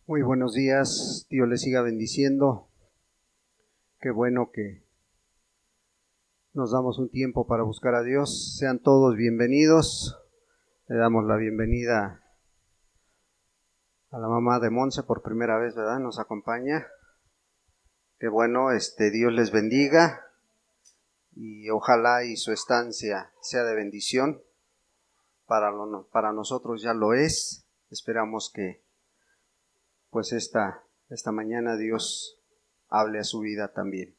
Muy buenos días, Dios les siga bendiciendo. Qué bueno que nos damos un tiempo para buscar a Dios. Sean todos bienvenidos. Le damos la bienvenida a la mamá de Monse por primera vez, ¿verdad? Nos acompaña. Qué bueno, Dios les bendiga y ojalá y su estancia sea de bendición. Para nosotros ya lo es. Esperamos que pues esta mañana Dios hable a su vida también.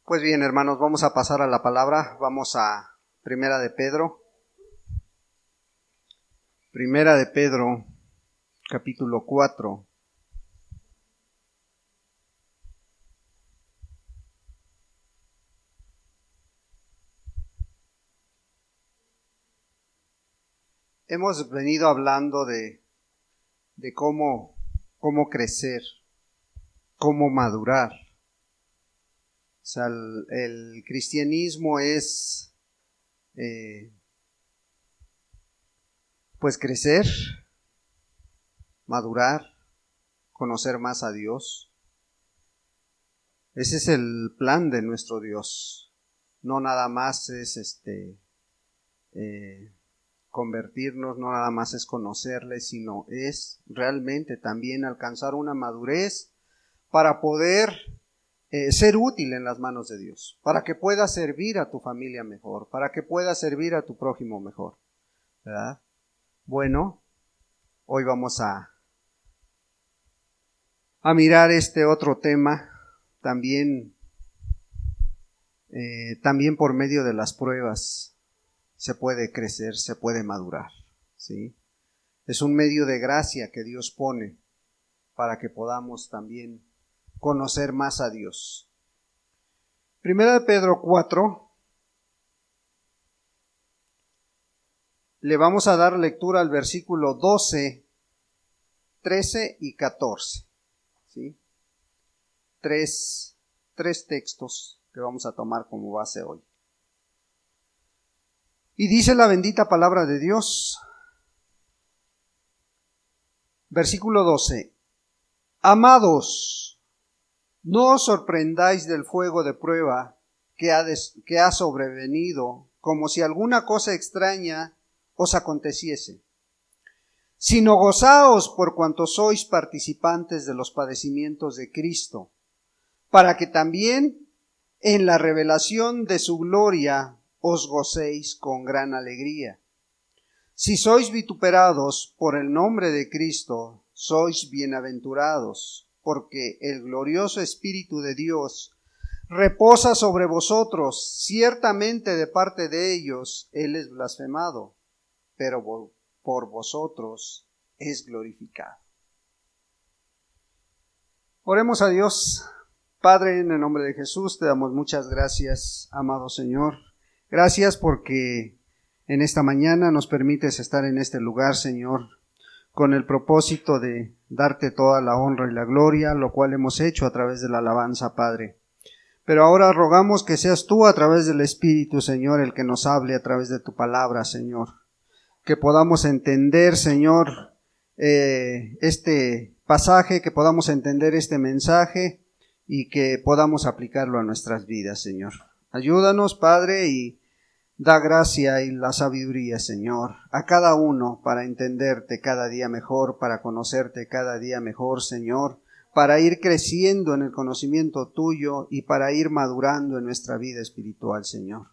Pues bien, hermanos, vamos a pasar a la palabra. Vamos a Primera de Pedro. Primera de Pedro, capítulo 4. Hemos venido hablando de cómo crecer, cómo madurar. O sea, el cristianismo es pues crecer, madurar, conocer más a Dios. Ese es el plan de nuestro Dios. No nada más es convertirnos, no nada más es conocerle, sino es realmente también alcanzar una madurez para poder ser útil en las manos de Dios, para que puedas servir a tu familia mejor, para que puedas servir a tu prójimo mejor, ¿verdad? Bueno, hoy vamos a mirar este otro tema también por medio de las pruebas se puede crecer, se puede madurar, ¿sí? Es un medio de gracia que Dios pone para que podamos también conocer más a Dios. Primera de Pedro 4, le vamos a dar lectura al versículo 12, 13 y 14, ¿sí? Tres textos que vamos a tomar como base hoy. Y dice la bendita palabra de Dios, versículo 12, Amados, no os sorprendáis del fuego de prueba que ha sobrevenido, como si alguna cosa extraña os aconteciese, sino gozaos por cuanto sois participantes de los padecimientos de Cristo, para que también en la revelación de su gloria os gocéis con gran alegría. Si sois vituperados por el nombre de Cristo, sois bienaventurados, porque el glorioso Espíritu de Dios reposa sobre vosotros. Ciertamente de parte de ellos Él es blasfemado, pero por vosotros es glorificado. Oremos a Dios. Padre, en el nombre de Jesús, te damos muchas gracias, amado Señor. Gracias porque en esta mañana nos permites estar en este lugar, Señor, con el propósito de darte toda la honra y la gloria, lo cual hemos hecho a través de la alabanza, Padre. Pero ahora rogamos que seas tú a través del Espíritu, Señor, el que nos hable a través de tu palabra, Señor. Que podamos entender, Señor, este pasaje, que podamos entender este mensaje y que podamos aplicarlo a nuestras vidas, Señor. Ayúdanos, Padre, y da gracia y la sabiduría, Señor, a cada uno para entenderte cada día mejor, para conocerte cada día mejor, Señor, para ir creciendo en el conocimiento tuyo y para ir madurando en nuestra vida espiritual, Señor.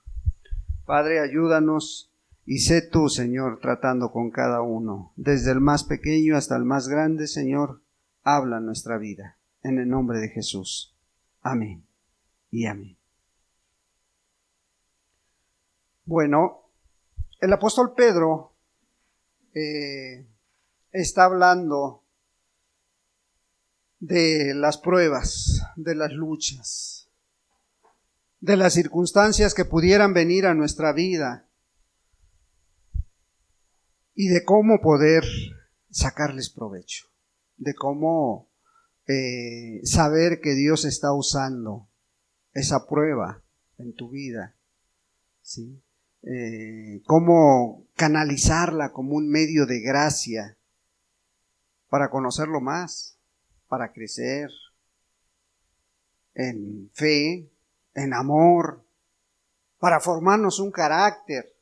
Padre, ayúdanos y sé tú, Señor, tratando con cada uno, desde el más pequeño hasta el más grande, Señor, habla en nuestra vida, en el nombre de Jesús. Amén y amén. Bueno, el apóstol Pedro está hablando de las pruebas, de las luchas, de las circunstancias que pudieran venir a nuestra vida y de cómo poder sacarles provecho, de cómo saber que Dios está usando esa prueba en tu vida, ¿sí? Cómo canalizarla como un medio de gracia para conocerlo más, para crecer en fe, en amor, para formarnos un carácter,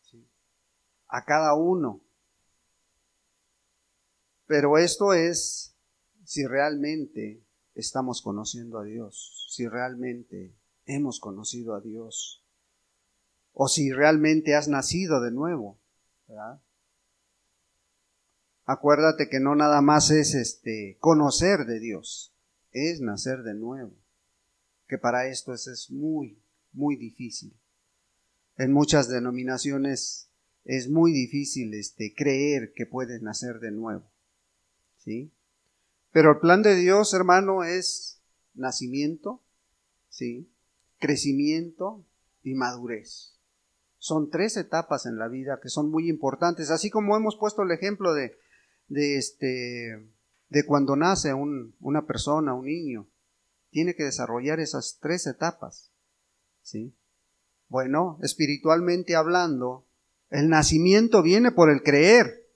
¿sí?, a cada uno. Pero esto es si realmente estamos conociendo a Dios, si realmente hemos conocido a Dios, o si realmente has nacido de nuevo, ¿verdad? Acuérdate que no nada más es conocer de Dios, es nacer de nuevo, que para esto es muy, muy difícil. En muchas denominaciones es muy difícil creer que puedes nacer de nuevo, ¿sí? Pero el plan de Dios, hermano, es nacimiento, ¿sí?, crecimiento y madurez. Son 3 etapas en la vida que son muy importantes, así como hemos puesto el ejemplo de cuando nace una persona, un niño, tiene que desarrollar esas 3 etapas, ¿sí? Bueno, espiritualmente hablando, el nacimiento viene por el creer,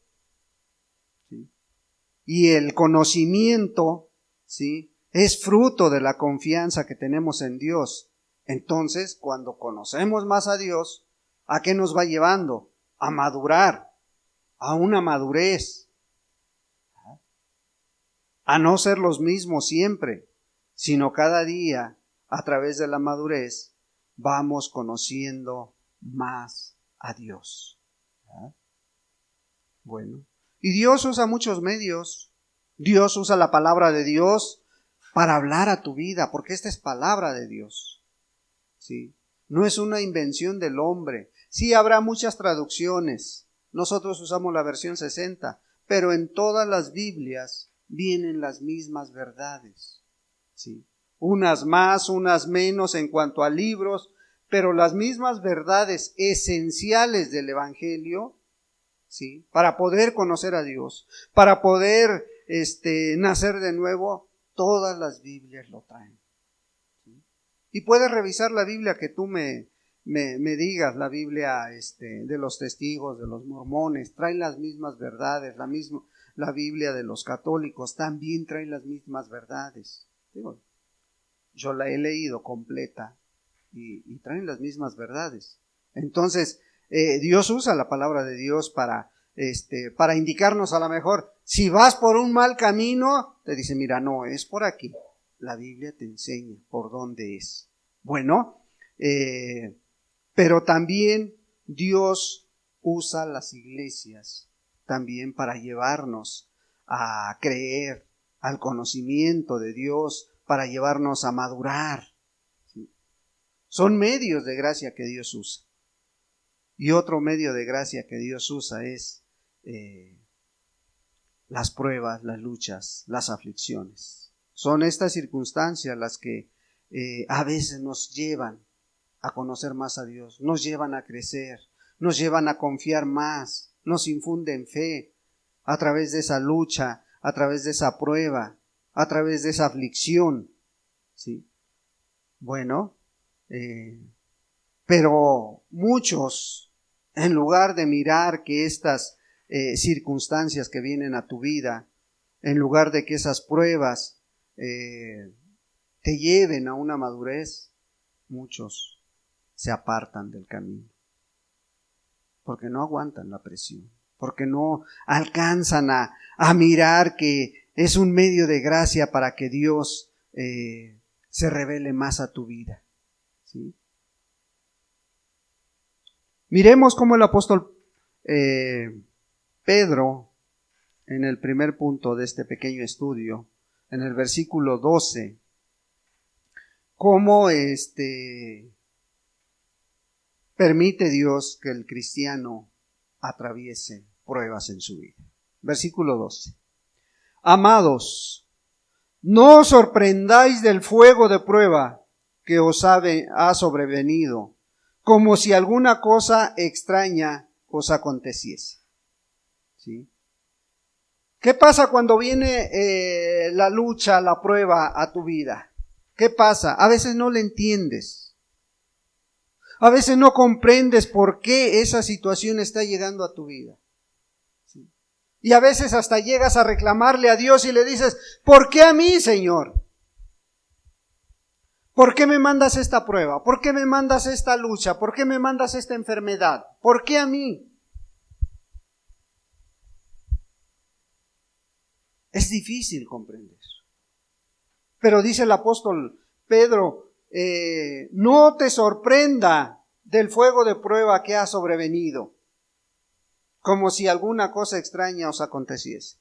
¿sí?, y el conocimiento, ¿sí?, es fruto de la confianza que tenemos en Dios. Entonces, cuando conocemos más a Dios, ¿a qué nos va llevando? A madurar, a una madurez, a no ser los mismos siempre, sino cada día, a través de la madurez, vamos conociendo más a Dios. ¿Ah? Bueno, y Dios usa muchos medios. Dios usa la palabra de Dios para hablar a tu vida, porque esta es palabra de Dios, ¿sí? No es una invención del hombre. Sí, habrá muchas traducciones. Nosotros usamos la versión 60, pero en todas las Biblias vienen las mismas verdades, ¿sí? Unas más, unas menos en cuanto a libros, pero las mismas verdades esenciales del Evangelio, ¿sí?, para poder conocer a Dios, para poder nacer de nuevo, todas las Biblias lo traen, ¿sí? Y puedes revisar la Biblia que tú me digas, la Biblia de los testigos, de los mormones, traen las mismas verdades, la Biblia de los católicos también trae las mismas verdades. Digo, yo la he leído completa y traen las mismas verdades. Entonces, Dios usa la palabra de Dios para indicarnos a lo mejor, si vas por un mal camino, te dice, mira, no, es por aquí. La Biblia te enseña por dónde es. Bueno, pero también Dios usa las iglesias también para llevarnos a creer, al conocimiento de Dios, para llevarnos a madurar, ¿sí? Son medios de gracia que Dios usa. Y otro medio de gracia que Dios usa es las pruebas, las luchas, las aflicciones. Son estas circunstancias las que a veces nos llevan a conocer más a Dios, nos llevan a crecer, nos llevan a confiar más, nos infunden fe a través de esa lucha, a través de esa prueba, a través de esa aflicción, ¿sí? Bueno, pero muchos, en lugar de mirar que estas circunstancias que vienen a tu vida, en lugar de que esas pruebas te lleven a una madurez, muchos se apartan del camino, porque no aguantan la presión, porque no alcanzan a mirar que es un medio de gracia para que Dios se revele más a tu vida, ¿sí? Miremos cómo el apóstol Pedro, en el primer punto de este pequeño estudio, en el versículo 12, cómo permite Dios que el cristiano atraviese pruebas en su vida. Versículo 12. Amados, no os sorprendáis del fuego de prueba que os ha sobrevenido, como si alguna cosa extraña os aconteciese, ¿sí? ¿Qué pasa cuando viene la lucha, la prueba a tu vida? ¿Qué pasa? A veces no le entiendes. A veces no comprendes por qué esa situación está llegando a tu vida, ¿sí? Y a veces hasta llegas a reclamarle a Dios y le dices, ¿por qué a mí, Señor? ¿Por qué me mandas esta prueba? ¿Por qué me mandas esta lucha? ¿Por qué me mandas esta enfermedad? ¿Por qué a mí? Es difícil comprender. Pero dice el apóstol Pedro, no te sorprenda del fuego de prueba que ha sobrevenido, como si alguna cosa extraña os aconteciese.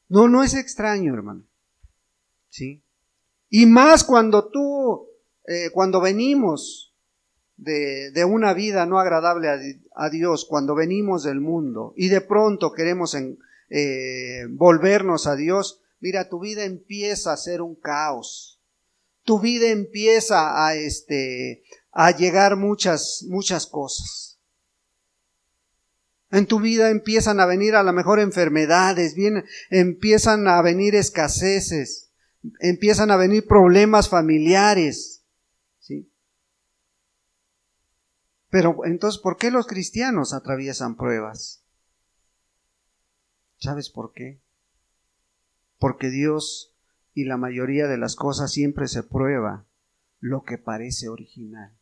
No, no es extraño, hermano. ¿Sí? Y más cuando cuando venimos de una vida no agradable a Dios, cuando venimos del mundo y de pronto queremos volvernos a Dios, mira, tu vida empieza a ser un caos. Tu vida empieza a llegar muchas cosas. En tu vida empiezan a venir a lo mejor enfermedades, empiezan a venir escaseces, empiezan a venir problemas familiares, ¿sí? Pero entonces, ¿por qué los cristianos atraviesan pruebas? ¿Sabes por qué? Porque Dios y la mayoría de las cosas siempre se prueba lo que parece original.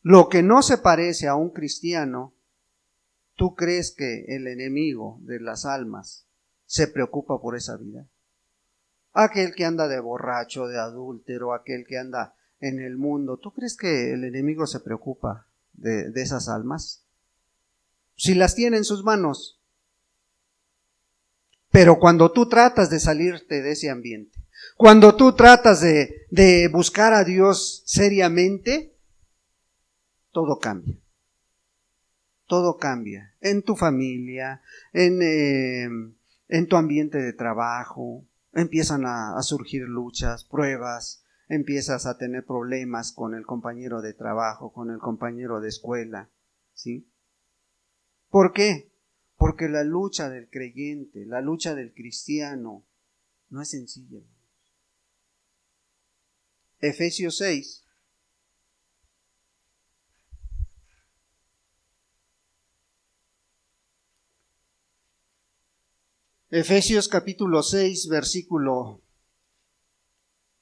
Lo que no se parece a un cristiano, ¿tú crees que el enemigo de las almas se preocupa por esa vida? Aquel que anda de borracho, de adúltero, aquel que anda en el mundo, ¿tú crees que el enemigo se preocupa de esas almas? Si las tiene en sus manos. Pero cuando tú tratas de salirte de ese ambiente, cuando tú tratas de buscar a Dios seriamente, todo cambia. Todo cambia. En tu familia, en tu ambiente de trabajo, empiezan a surgir luchas, pruebas, empiezas a tener problemas con el compañero de trabajo, con el compañero de escuela, ¿sí? ¿Por qué? Porque la lucha del creyente, la lucha del cristiano, no es sencilla. Efesios 6. Efesios capítulo 6, versículo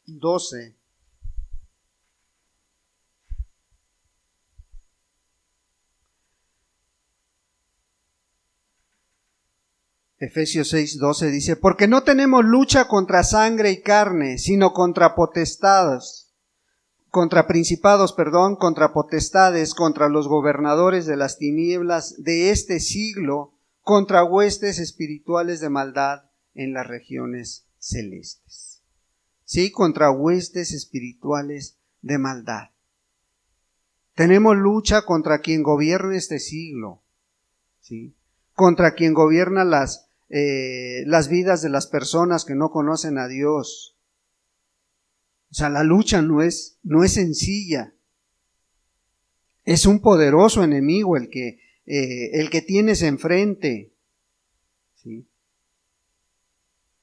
12. Efesios 6, 12 dice, porque no tenemos lucha contra sangre y carne, sino contra potestades, contra principados, contra potestades, contra los gobernadores de las tinieblas de este siglo, contra huestes espirituales de maldad en las regiones celestes. Sí, contra huestes espirituales de maldad. Tenemos lucha contra quien gobierna este siglo, ¿sí? Contra quien gobierna las vidas de las personas que no conocen a Dios. O sea, la lucha no es sencilla. Es un poderoso enemigo el que tienes enfrente, ¿sí?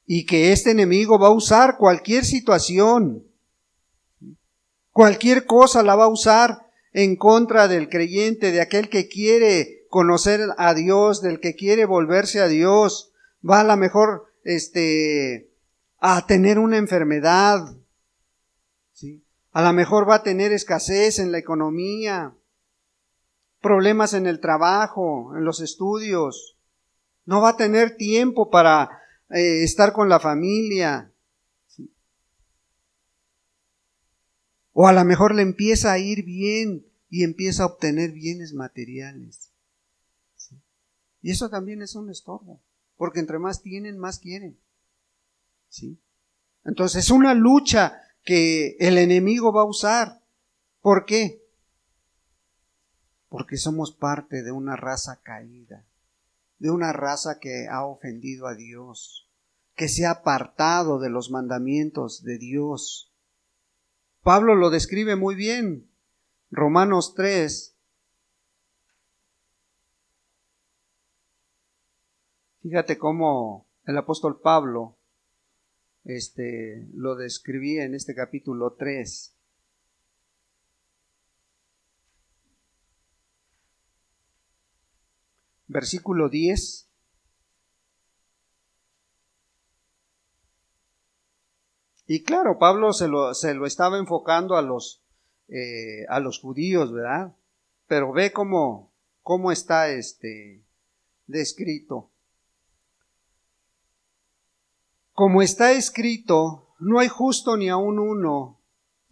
Y que este enemigo va a usar cualquier situación, ¿sí? Cualquier cosa la va a usar en contra del creyente, de aquel que quiere conocer a Dios, del que quiere volverse a Dios. Va a lo mejor a tener una enfermedad, ¿sí? A lo mejor va a tener escasez en la economía, problemas en el trabajo, en los estudios. No va a tener tiempo para estar con la familia, ¿sí? O a lo mejor le empieza a ir bien y empieza a obtener bienes materiales, ¿sí? Y eso también es un estorbo, porque entre más tienen, más quieren, ¿sí? Entonces es una lucha que el enemigo va a usar. ¿Por qué? Porque somos parte de una raza caída, de una raza que ha ofendido a Dios, que se ha apartado de los mandamientos de Dios. Pablo lo describe muy bien. Romanos 3. Fíjate cómo el apóstol Pablo lo describía en este capítulo 3. Versículo 10. Y claro, Pablo se lo estaba enfocando a los judíos, ¿verdad? Pero ve cómo está descrito. Como está escrito, no hay justo ni aun uno,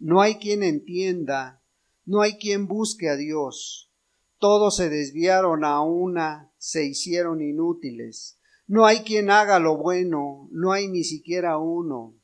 no hay quien entienda, no hay quien busque a Dios. Todos se desviaron a una, se hicieron inútiles. No hay quien haga lo bueno, no hay ni siquiera uno.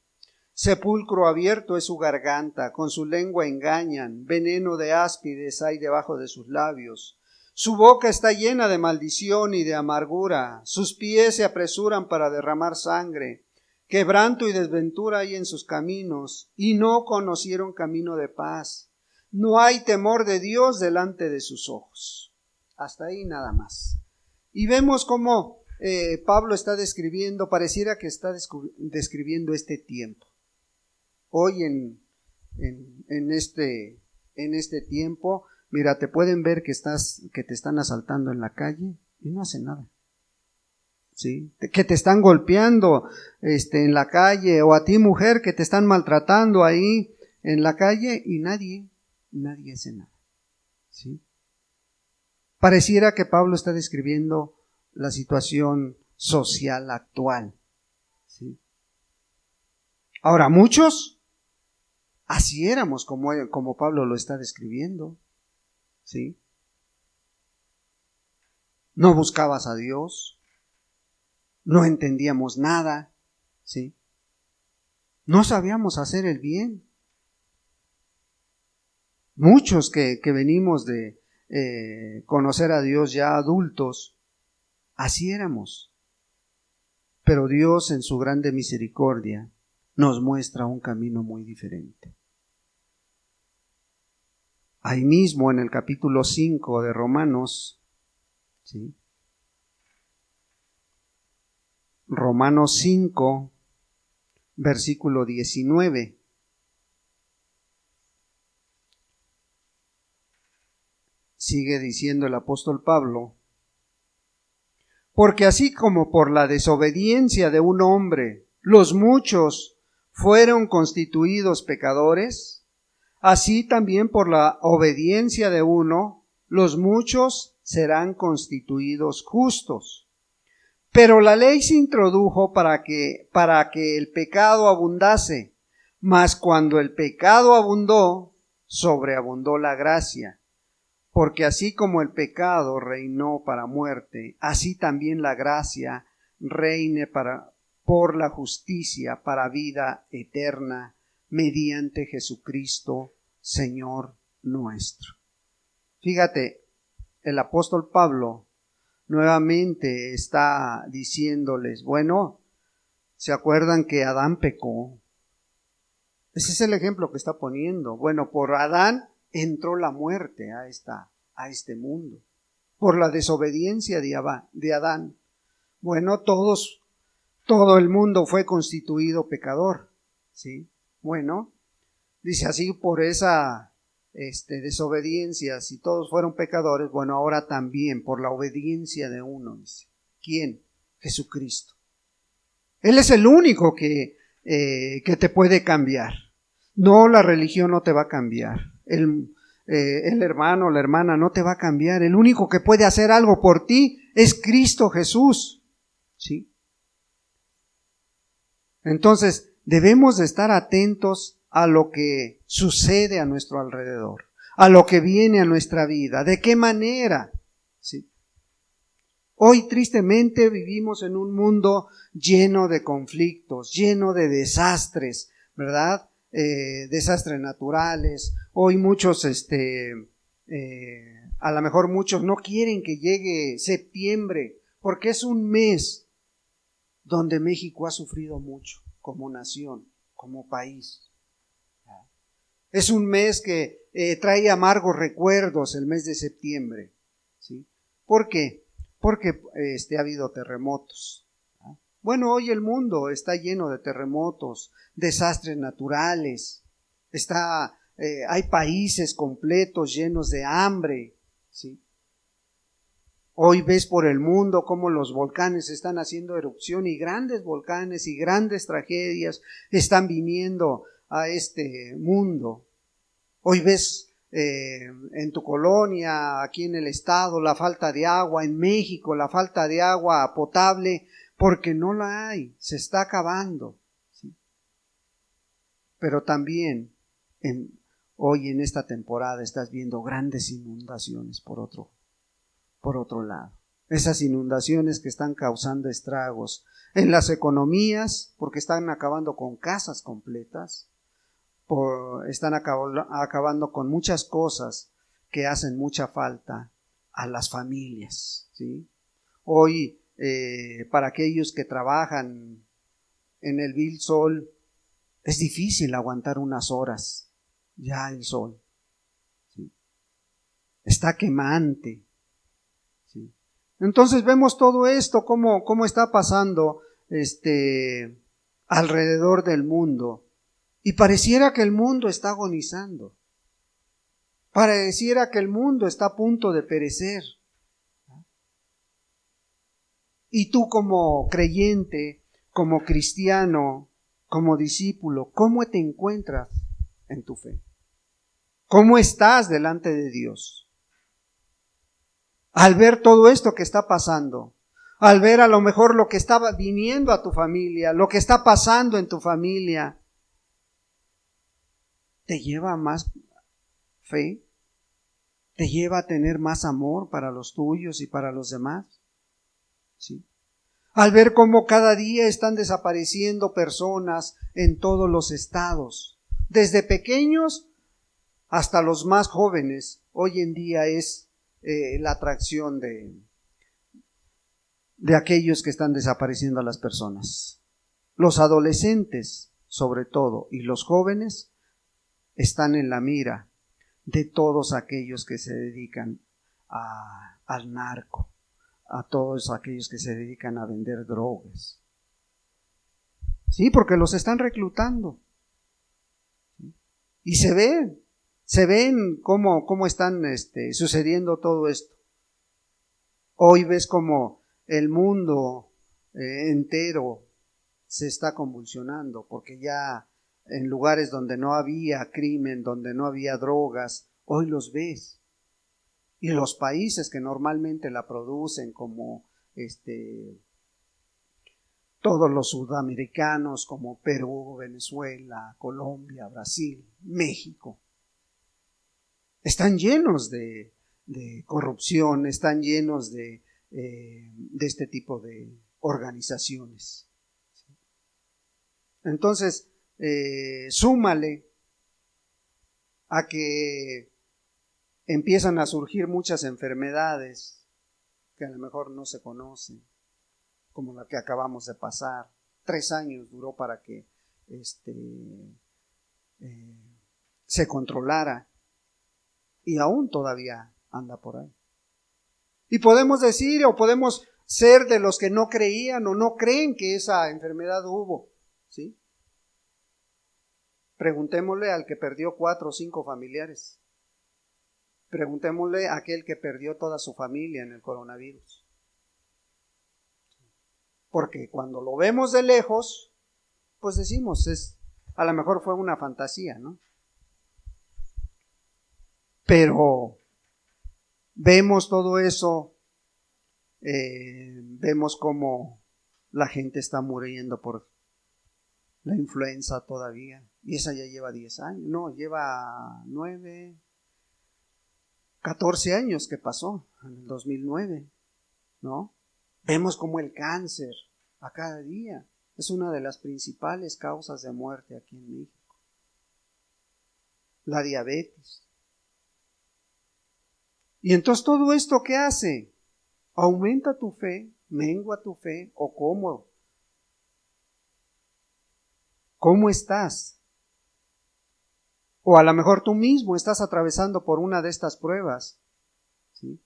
Sepulcro abierto es su garganta, con su lengua engañan, veneno de áspides hay debajo de sus labios. Su boca está llena de maldición y de amargura, sus pies se apresuran para derramar sangre. Quebranto y desventura hay en sus caminos, y no conocieron camino de paz. No hay temor de Dios delante de sus ojos. Hasta ahí nada más. Y vemos cómo Pablo está describiendo, pareciera que está describiendo este tiempo. Hoy en este tiempo, mira, te pueden ver que te están asaltando en la calle y no hacen nada. ¿Sí? Que te están golpeando en la calle, o a ti mujer que te están maltratando ahí en la calle y nadie hace nada. ¿Sí? Pareciera que Pablo está describiendo la situación social actual. ¿Sí? Ahora, muchos así éramos como Pablo lo está describiendo. ¿Sí? No buscabas a Dios. No entendíamos nada, ¿sí? No sabíamos hacer el bien. Muchos que venimos de conocer a Dios ya adultos, así éramos. Pero Dios en su grande misericordia nos muestra un camino muy diferente. Ahí mismo en el capítulo 5 de Romanos, ¿sí? Romanos 5, versículo 19. Sigue diciendo el apóstol Pablo: porque así como por la desobediencia de un hombre los muchos fueron constituidos pecadores, así también por la obediencia de uno los muchos serán constituidos justos. Pero la ley se introdujo para que el pecado abundase, mas cuando el pecado abundó, sobreabundó la gracia. Porque así como el pecado reinó para muerte, así también la gracia reine por la justicia para vida eterna, mediante Jesucristo, Señor nuestro. Fíjate, el apóstol Pablo nuevamente está diciéndoles, bueno, ¿se acuerdan que Adán pecó? Ese es el ejemplo que está poniendo. Bueno, por Adán entró la muerte a este mundo, por la desobediencia de Adán. Bueno, todo el mundo fue constituido pecador, ¿sí? Bueno, dice así, por esa desobediencia, si todos fueron pecadores, bueno, ahora también por la obediencia de uno, dice. ¿Quién? Jesucristo. Él es el único que te puede cambiar. No, la religión no te va a cambiar. El hermano o la hermana no te va a cambiar. El único que puede hacer algo por ti es Cristo Jesús. ¿Sí? Entonces, debemos de estar atentos a lo que sucede a nuestro alrededor, a lo que viene a nuestra vida, de qué manera. ¿Sí? Hoy tristemente vivimos en un mundo lleno de conflictos, lleno de desastres, ¿verdad? Desastres naturales. Hoy muchos, a lo mejor muchos no quieren que llegue septiembre, porque es un mes donde México ha sufrido mucho como nación, como país. Es un mes que trae amargos recuerdos, el mes de septiembre. ¿Sí? ¿Por qué? Porque ha habido terremotos. Bueno, hoy el mundo está lleno de terremotos, desastres naturales. Hay países completos llenos de hambre. ¿Sí? Hoy ves por el mundo cómo los volcanes están haciendo erupción y grandes volcanes y grandes tragedias están viniendo a este mundo. Hoy ves en tu colonia, aquí en el estado, la falta de agua, en México la falta de agua potable, porque no la hay, se está acabando. ¿Sí? Pero también hoy en esta temporada estás viendo grandes inundaciones por otro lado. Esas inundaciones que están causando estragos en las economías, porque están acabando con casas completas, están acabando con muchas cosas que hacen mucha falta a las familias, ¿sí? Hoy, para aquellos que trabajan en el vil sol, es difícil aguantar unas horas ya el sol, ¿sí? Está quemante, ¿sí? Entonces vemos todo esto, cómo está pasando alrededor del mundo. Y pareciera que el mundo está agonizando. Pareciera que el mundo está a punto de perecer. Y tú como creyente, como cristiano, como discípulo, ¿cómo te encuentras en tu fe? ¿Cómo estás delante de Dios? Al ver todo esto que está pasando, al ver a lo mejor lo que estaba viniendo a tu familia, lo que está pasando en tu familia, ¿te lleva a más fe? ¿Te lleva a tener más amor para los tuyos y para los demás? ¿Sí? Al ver cómo cada día están desapareciendo personas en todos los estados, desde pequeños hasta los más jóvenes, hoy en día es la atracción de aquellos que están desapareciendo a las personas. Los adolescentes, sobre todo, y los jóvenes están en la mira de todos aquellos que se dedican al narco, a todos aquellos que se dedican a vender drogas. Sí, porque los están reclutando. Y se ven cómo están sucediendo todo esto. Hoy ves como el mundo entero se está convulsionando, porque ya en lugares donde no había crimen, donde no había drogas, hoy los ves. Y los países que normalmente la producen, como todos los sudamericanos, como Perú, Venezuela, Colombia, Brasil, México, están llenos de corrupción, están llenos de este tipo de organizaciones. Entonces, súmale a que empiezan a surgir muchas enfermedades que a lo mejor no se conocen, como la que acabamos de pasar. 3 años duró para que se controlara, y aún todavía anda por ahí. Y podemos decir, o podemos ser de los que no creían o no creen que esa enfermedad hubo, ¿sí? Preguntémosle al que perdió 4 o 5 familiares. Preguntémosle a aquel que perdió toda su familia en el coronavirus. Porque cuando lo vemos de lejos, pues decimos, a lo mejor fue una fantasía, ¿no? Pero vemos todo eso, vemos cómo la gente está muriendo por la influenza todavía. Y esa ya lleva 10 años, no, lleva 9, 14 años que pasó, en el 2009, ¿no? Vemos como el cáncer a cada día es una de las principales causas de muerte aquí en México. La diabetes. Y entonces todo esto, ¿qué hace? ¿Aumenta tu fe? ¿Mengua tu fe? ¿O cómo? ¿Cómo estás? O a lo mejor tú mismo estás atravesando por una de estas pruebas, ¿sí?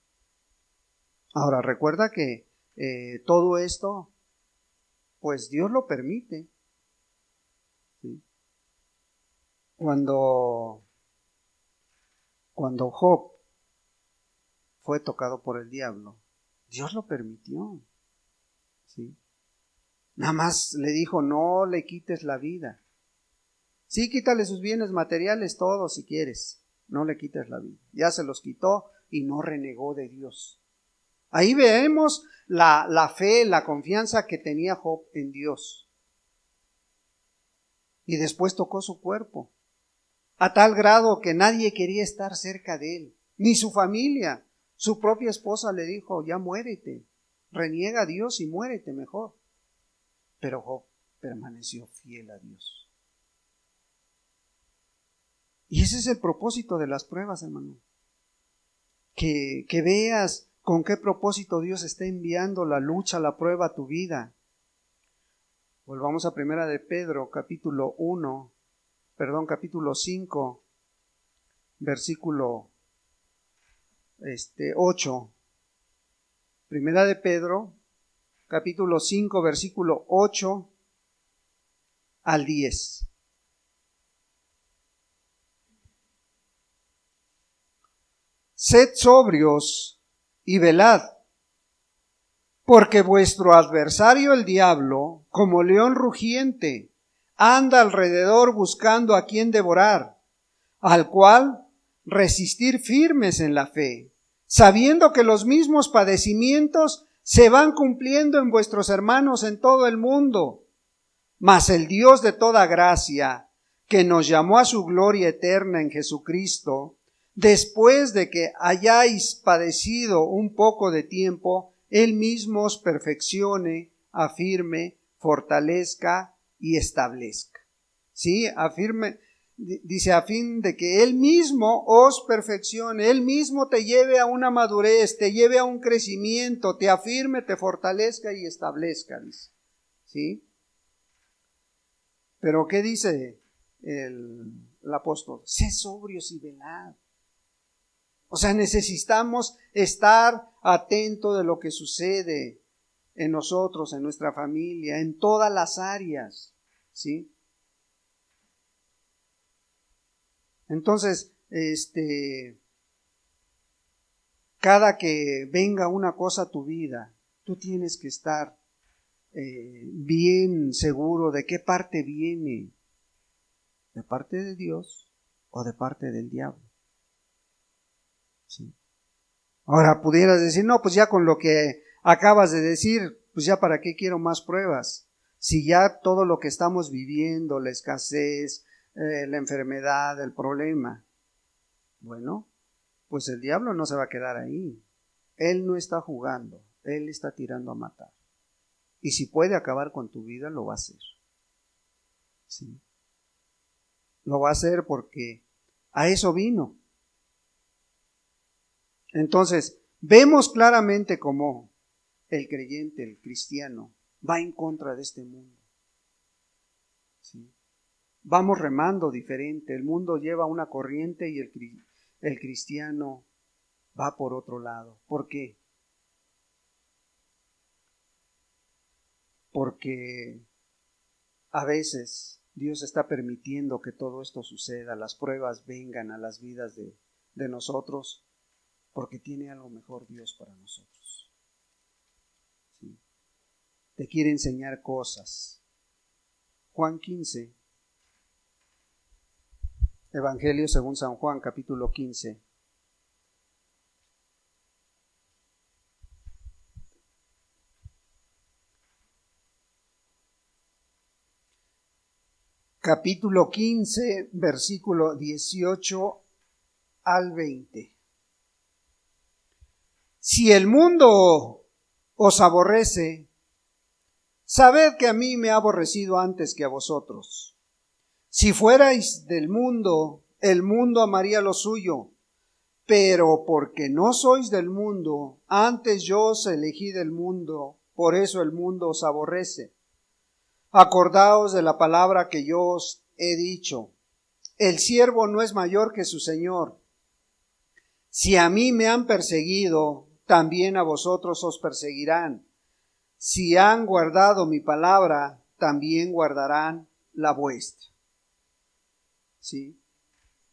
Ahora, recuerda que todo esto, pues Dios lo permite, ¿sí? Cuando Job fue tocado por el diablo, Dios lo permitió. ¿Sí? Nada más le dijo, no le quites la vida. Sí, quítale sus bienes materiales todos si quieres, no le quites la vida. Ya se los quitó y no renegó de Dios. Ahí vemos la fe, la confianza que tenía Job en Dios. Y después tocó su cuerpo, a tal grado que nadie quería estar cerca de él, ni su familia. Su propia esposa le dijo, ya muérete, reniega a Dios y muérete mejor. Pero Job permaneció fiel a Dios. Y ese es el propósito de las pruebas, hermano. Que veas con qué propósito Dios está enviando la lucha, la prueba a tu vida. Volvamos a Primera de Pedro, capítulo 5, versículo 8. Primera de Pedro, capítulo 5, versículo 8 al 10. Sed sobrios y velad, porque vuestro adversario el diablo, como león rugiente, anda alrededor buscando a quien devorar, al cual resistir firmes en la fe, sabiendo que los mismos padecimientos se van cumpliendo en vuestros hermanos en todo el mundo. Mas el Dios de toda gracia, que nos llamó a su gloria eterna en Jesucristo, después de que hayáis padecido un poco de tiempo, Él mismo os perfeccione, afirme, fortalezca y establezca. ¿Sí? Afirme, dice, a fin de que Él mismo os perfeccione, Él mismo te lleve a una madurez, te lleve a un crecimiento, te afirme, te fortalezca y establezca, dice. ¿Sí? Pero ¿qué dice el apóstol? Sé sobrios y velad. O sea, necesitamos estar atentos de lo que sucede en nosotros, en nuestra familia, en todas las áreas, ¿sí? Entonces, cada que venga una cosa a tu vida, tú tienes que estar bien seguro de qué parte viene, de parte de Dios o de parte del diablo. ¿Sí? Ahora pudieras decir, no, pues ya con lo que acabas de decir, pues ya para qué quiero más pruebas. Si ya todo lo que estamos viviendo, la escasez, la enfermedad, el problema. Bueno, pues el diablo no se va a quedar ahí. Él no está jugando, él está tirando a matar. Y si puede acabar con tu vida, lo va a hacer. ¿Sí? Lo va a hacer porque a eso vino. Entonces, vemos claramente cómo el creyente, el cristiano, va en contra de este mundo. ¿Sí? Vamos remando diferente. El mundo lleva una corriente y el cristiano va por otro lado. ¿Por qué? Porque a veces Dios está permitiendo que todo esto suceda, las pruebas vengan a las vidas de nosotros, porque tiene algo mejor Dios para nosotros. ¿Sí? Te quiere enseñar cosas. Juan 15, Evangelio según San Juan, capítulo 15. Capítulo 15, versículo 18 al 20. Si el mundo os aborrece, sabed que a mí me ha aborrecido antes que a vosotros. Si fuerais del mundo, el mundo amaría lo suyo, pero porque no sois del mundo, antes yo os elegí del mundo, por eso el mundo os aborrece. Acordaos de la palabra que yo os he dicho. El siervo no es mayor que su señor. Si a mí me han perseguido, también a vosotros os perseguirán. Si han guardado mi palabra, también guardarán la vuestra. ¿Sí?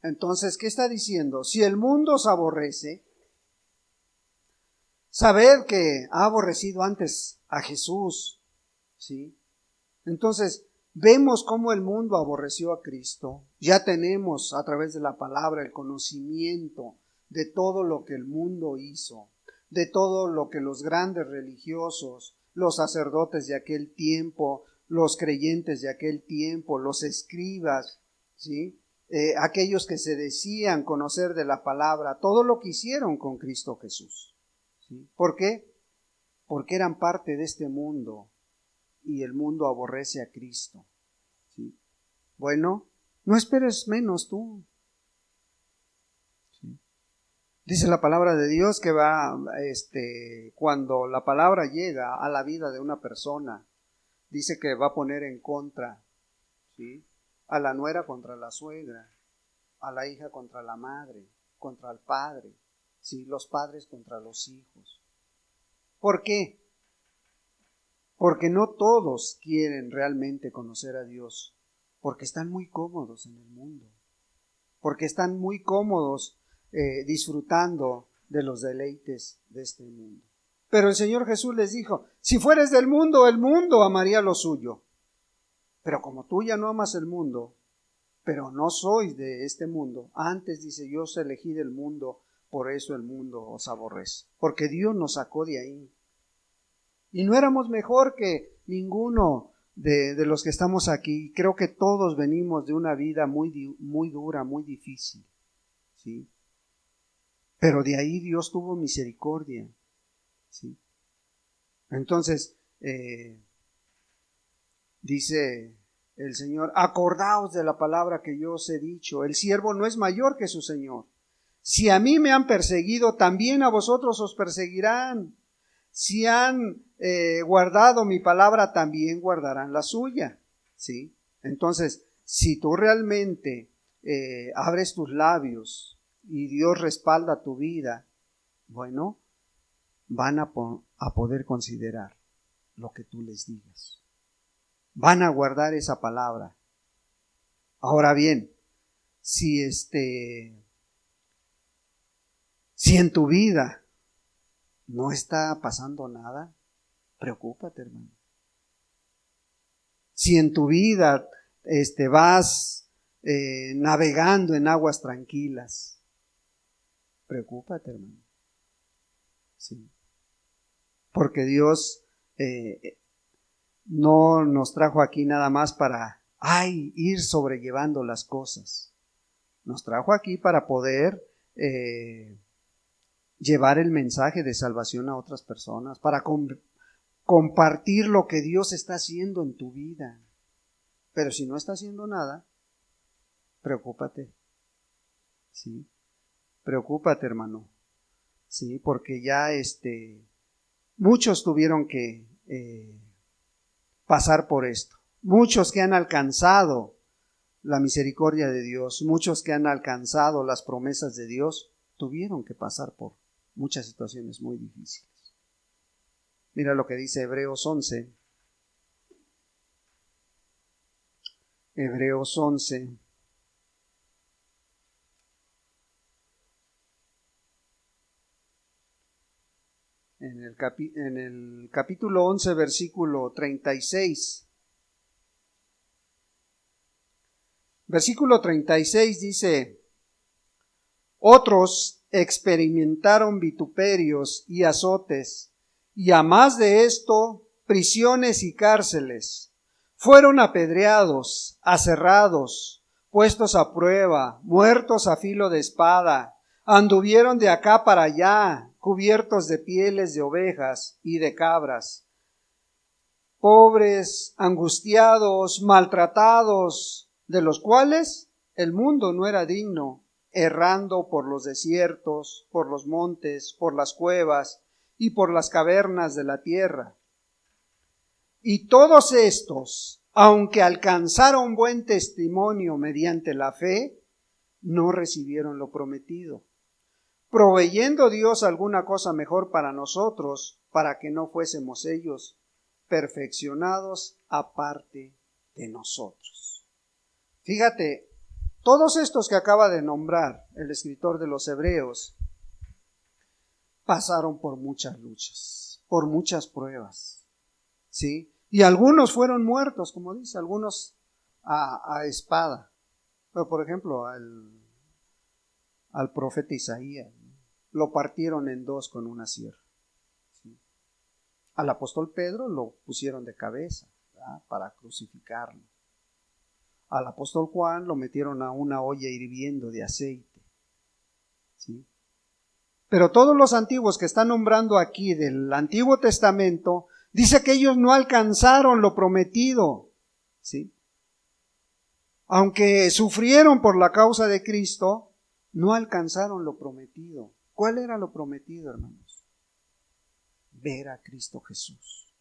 Entonces, ¿qué está diciendo? Si el mundo os aborrece, Sabed que ha aborrecido antes a Jesús, ¿sí? Entonces, vemos cómo el mundo aborreció a Cristo. Ya tenemos a través de la palabra el conocimiento de todo lo que el mundo hizo, de todo lo que los grandes religiosos, los sacerdotes de aquel tiempo, los creyentes de aquel tiempo, los escribas, ¿sí? Aquellos que se decían conocer de la palabra, todo lo que hicieron con Cristo Jesús. ¿Sí? ¿Por qué? Porque eran parte de este mundo y el mundo aborrece a Cristo. ¿Sí? Bueno, no esperes menos tú. ¿Sí? Dice la palabra de Dios que cuando la palabra llega a la vida de una persona, dice que va a poner en contra, ¿sí? A la nuera contra la suegra, a la hija contra la madre, contra el padre, ¿sí? Los padres contra los hijos. ¿Por qué? Porque no todos quieren realmente conocer a Dios, porque están muy cómodos en el mundo, porque están muy cómodos disfrutando de los deleites de este mundo. Pero el Señor Jesús les dijo, si fueres del mundo, el mundo amaría lo suyo. Pero como tú ya no amas el mundo, pero no sois de este mundo, antes dice, yo os elegí del mundo, por eso el mundo os aborrece, porque Dios nos sacó de ahí. Y no éramos mejor que ninguno de los que estamos aquí. Creo que todos venimos de una vida muy dura, muy difícil, ¿sí? Pero de ahí Dios tuvo misericordia, ¿sí? Entonces, dice el Señor, acordaos de la palabra que yo os he dicho, el siervo no es mayor que su Señor. Si a mí me han perseguido, también a vosotros os perseguirán. Si han guardado mi palabra, también guardarán la suya, ¿sí? Entonces, si tú realmente abres tus labios y Dios respalda tu vida, bueno, van a poder considerar lo que tú les digas. Van a guardar esa palabra. Ahora bien, si en tu vida no está pasando nada, preocúpate, hermano. Si en tu vida vas navegando en aguas tranquilas, preocúpate, hermano. Sí. Porque Dios no nos trajo aquí nada más para ir sobrellevando las cosas. Nos trajo aquí para poder llevar el mensaje de salvación a otras personas, para compartir lo que Dios está haciendo en tu vida. Pero si no está haciendo nada, preocúpate. ¿Sí? Preocúpate, hermano. Sí, porque ya muchos tuvieron que pasar por esto. Muchos que han alcanzado la misericordia de Dios, muchos que han alcanzado las promesas de Dios, tuvieron que pasar por muchas situaciones muy difíciles. Mira lo que dice Hebreos 11. Hebreos 11. En el capítulo 11, versículo 36. Versículo 36 dice, otros experimentaron vituperios y azotes, y a más de esto, prisiones y cárceles. Fueron apedreados, aserrados, puestos a prueba, muertos a filo de espada, anduvieron de acá para allá, cubiertos de pieles de ovejas y de cabras, pobres, angustiados, maltratados, de los cuales el mundo no era digno, errando por los desiertos, por los montes, por las cuevas y por las cavernas de la tierra. Y todos estos, aunque alcanzaron buen testimonio mediante la fe, no recibieron lo prometido, proveyendo Dios alguna cosa mejor para nosotros, para que no fuésemos ellos perfeccionados aparte de nosotros. Fíjate, todos estos que acaba de nombrar el escritor de los Hebreos pasaron por muchas luchas, por muchas pruebas, ¿sí? Y algunos fueron muertos, como dice, algunos a espada. Pero, por ejemplo, al profeta Isaías, ¿no? Lo partieron en dos con una sierra, ¿sí? Al apóstol Pedro lo pusieron de cabeza, ¿verdad?, para crucificarlo. Al apóstol Juan lo metieron a una olla hirviendo de aceite, ¿sí? Pero todos los antiguos que están nombrando aquí del Antiguo Testamento, dice que ellos no alcanzaron lo prometido, ¿sí? Aunque sufrieron por la causa de Cristo, no alcanzaron lo prometido. ¿Cuál era lo prometido, hermanos? Ver a Cristo Jesús.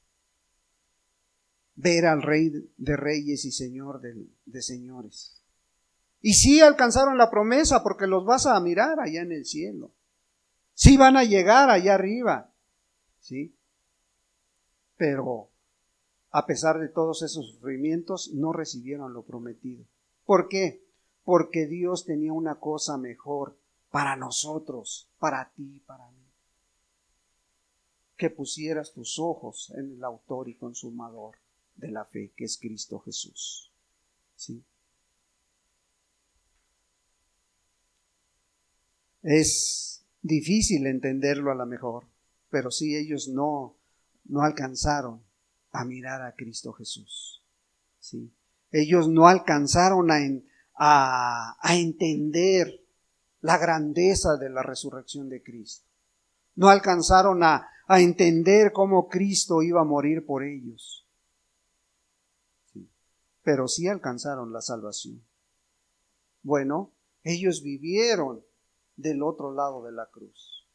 Ver al Rey de Reyes y Señor de Señores. Y sí alcanzaron la promesa, porque los vas a mirar allá en el cielo. Sí van a llegar allá arriba, ¿sí? Pero a pesar de todos esos sufrimientos, no recibieron lo prometido. ¿Por qué? Porque Dios tenía una cosa mejor para nosotros, para ti, para mí. Que pusieras tus ojos en el autor y consumador de la fe, que es Cristo Jesús, ¿sí? Es difícil entenderlo a lo mejor, pero sí, ellos no alcanzaron a mirar a Cristo Jesús, ¿sí? Ellos no alcanzaron a entender la grandeza de la resurrección de Cristo. No alcanzaron a entender cómo Cristo iba a morir por ellos, ¿sí? Pero sí alcanzaron la salvación. Bueno, ellos vivieron del otro lado de la cruz.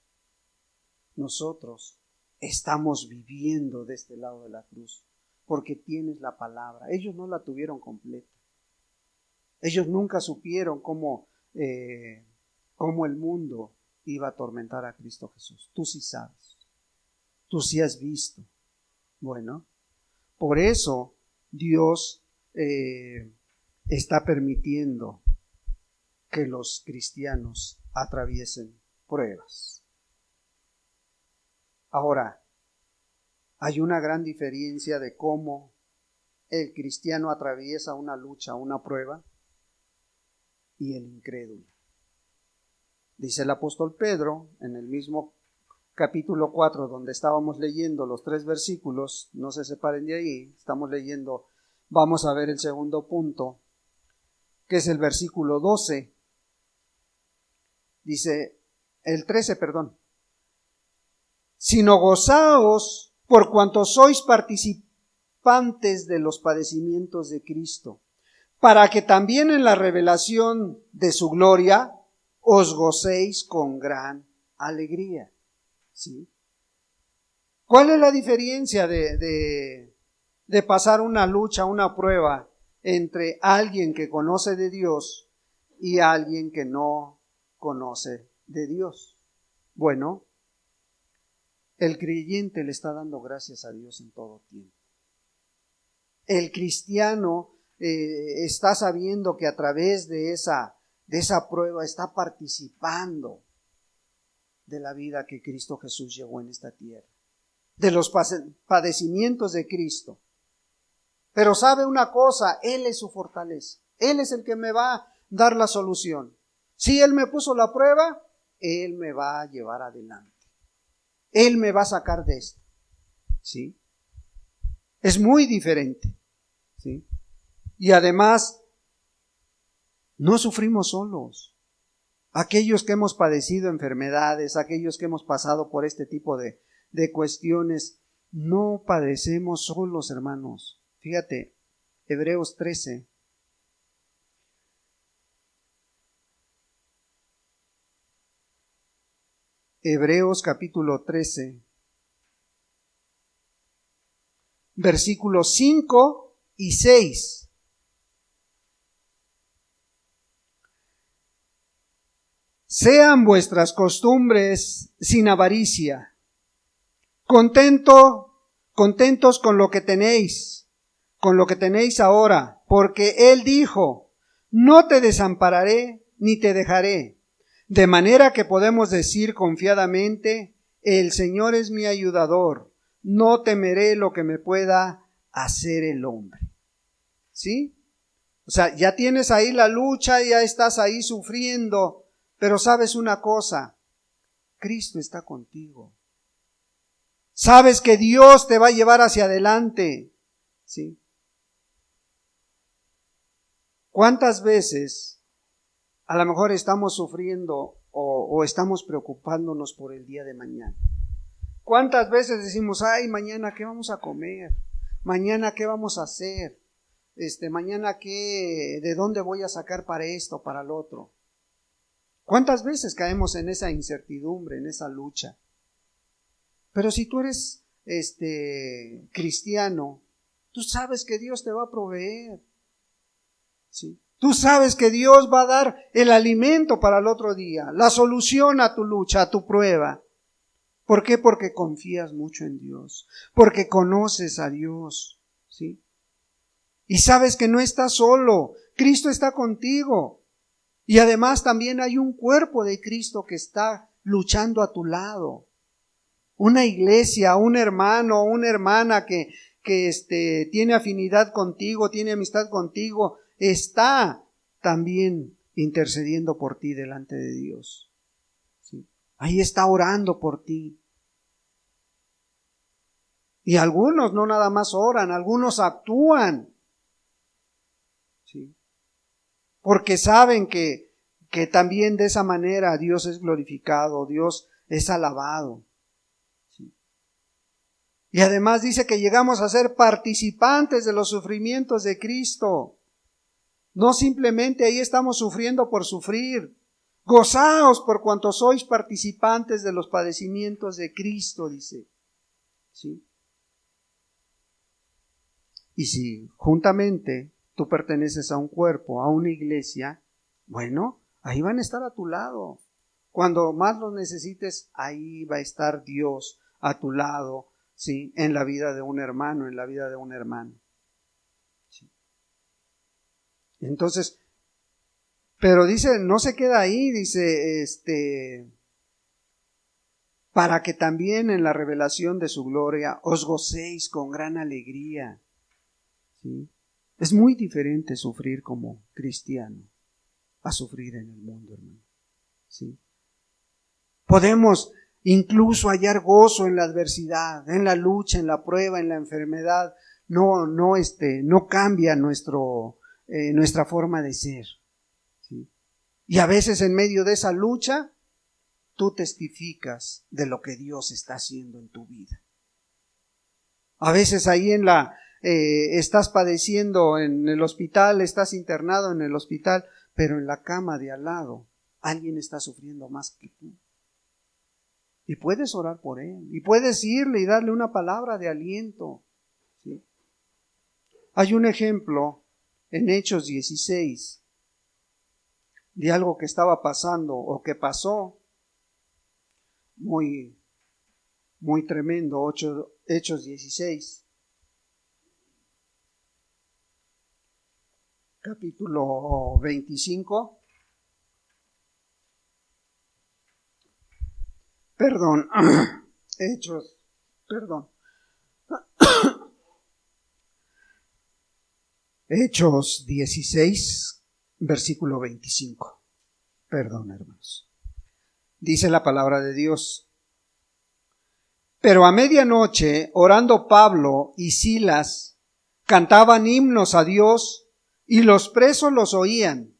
Nosotros estamos viviendo de este lado de la cruz, porque tienes la palabra. Ellos no la tuvieron completa. Ellos nunca supieron cómo el mundo iba a atormentar a Cristo Jesús. Tú sí sabes. Tú sí has visto. Bueno, por eso Dios está permitiendo que los cristianos atraviesen pruebas. Ahora, hay una gran diferencia de cómo el cristiano atraviesa una lucha, una prueba, y el incrédulo. Dice el apóstol Pedro, en el mismo capítulo 4, donde estábamos leyendo los 3 versículos, no se separen de ahí, estamos leyendo, vamos a ver el segundo punto, que es el versículo 12, dice, el 13, perdón, sino gozaos por cuanto sois participantes de los padecimientos de Cristo, para que también en la revelación de su gloria os gocéis con gran alegría. ¿Sí? ¿Cuál es la diferencia de pasar una lucha, una prueba entre alguien que conoce de Dios y alguien que no conoce de Dios? Bueno, el creyente le está dando gracias a Dios en todo tiempo. El cristiano está sabiendo que a través de esa prueba está participando de la vida que Cristo Jesús llevó en esta tierra, de los padecimientos de Cristo. Pero sabe una cosa, Él es su fortaleza, Él es el que me va a dar la solución. Si Él me puso la prueba, Él me va a llevar adelante. Él me va a sacar de esto, ¿sí? Es muy diferente, ¿sí? Y además, no sufrimos solos. Aquellos que hemos padecido enfermedades, aquellos que hemos pasado por este tipo de cuestiones, no padecemos solos, hermanos. Fíjate, Hebreos 13. Hebreos capítulo 13, versículos 5 y 6. Sean vuestras costumbres sin avaricia, contentos con lo que tenéis ahora, porque Él dijo, no te desampararé ni te dejaré. De manera que podemos decir confiadamente, el Señor es mi ayudador, no temeré lo que me pueda hacer el hombre. ¿Sí? O sea, ya tienes ahí la lucha, ya estás ahí sufriendo, pero sabes una cosa, Cristo está contigo. Sabes que Dios te va a llevar hacia adelante. ¿Sí? ¿Cuántas veces a lo mejor estamos sufriendo o estamos preocupándonos por el día de mañana? ¿Cuántas veces decimos, ay, mañana qué vamos a comer? Mañana qué vamos a hacer? Mañana qué, ¿de dónde voy a sacar para esto, para lo otro? ¿Cuántas veces caemos en esa incertidumbre, en esa lucha? Pero si tú eres cristiano, tú sabes que Dios te va a proveer. ¿Sí? Tú sabes que Dios va a dar el alimento para el otro día, la solución a tu lucha, a tu prueba. ¿Por qué? Porque confías mucho en Dios, porque conoces a Dios, ¿sí? Y sabes que no estás solo, Cristo está contigo. Y además también hay un cuerpo de Cristo que está luchando a tu lado. Una iglesia, un hermano, una hermana que tiene afinidad contigo, tiene amistad contigo, está también intercediendo por ti delante de Dios. ¿Sí? Ahí está orando por ti. Y algunos no nada más oran, algunos actúan. ¿Sí? Porque saben que también de esa manera Dios es glorificado, Dios es alabado. ¿Sí? Y además dice que llegamos a ser participantes de los sufrimientos de Cristo. No simplemente ahí estamos sufriendo por sufrir. Gozaos por cuanto sois participantes de los padecimientos de Cristo, dice. ¿Sí? Y si juntamente tú perteneces a un cuerpo, a una iglesia, bueno, ahí van a estar a tu lado. Cuando más los necesites, ahí va a estar Dios a tu lado, ¿sí? En la vida de un hermano, en la vida de un hermano. ¿Sí? Entonces, pero dice, no se queda ahí, dice, para que también en la revelación de su gloria os gocéis con gran alegría. ¿Sí? Es muy diferente sufrir como cristiano a sufrir en el mundo, hermano. ¿Sí? Podemos incluso hallar gozo en la adversidad, en la lucha, en la prueba, en la enfermedad. No cambia nuestra forma de ser. ¿Sí? Y a veces en medio de esa lucha, tú testificas de lo que Dios está haciendo en tu vida. A veces ahí estás padeciendo en el hospital, estás internado en el hospital, pero en la cama de al lado alguien está sufriendo más que tú. Y puedes orar por él, y puedes irle y darle una palabra de aliento. ¿Sí? Hay un ejemplo en Hechos 16 de algo que estaba pasando o que pasó muy, muy tremendo. Hechos 16. Capítulo 25. Hechos 16, versículo 25. Perdón, hermanos. Dice la palabra de Dios. Pero a medianoche, orando Pablo y Silas, cantaban himnos a Dios, y los presos los oían.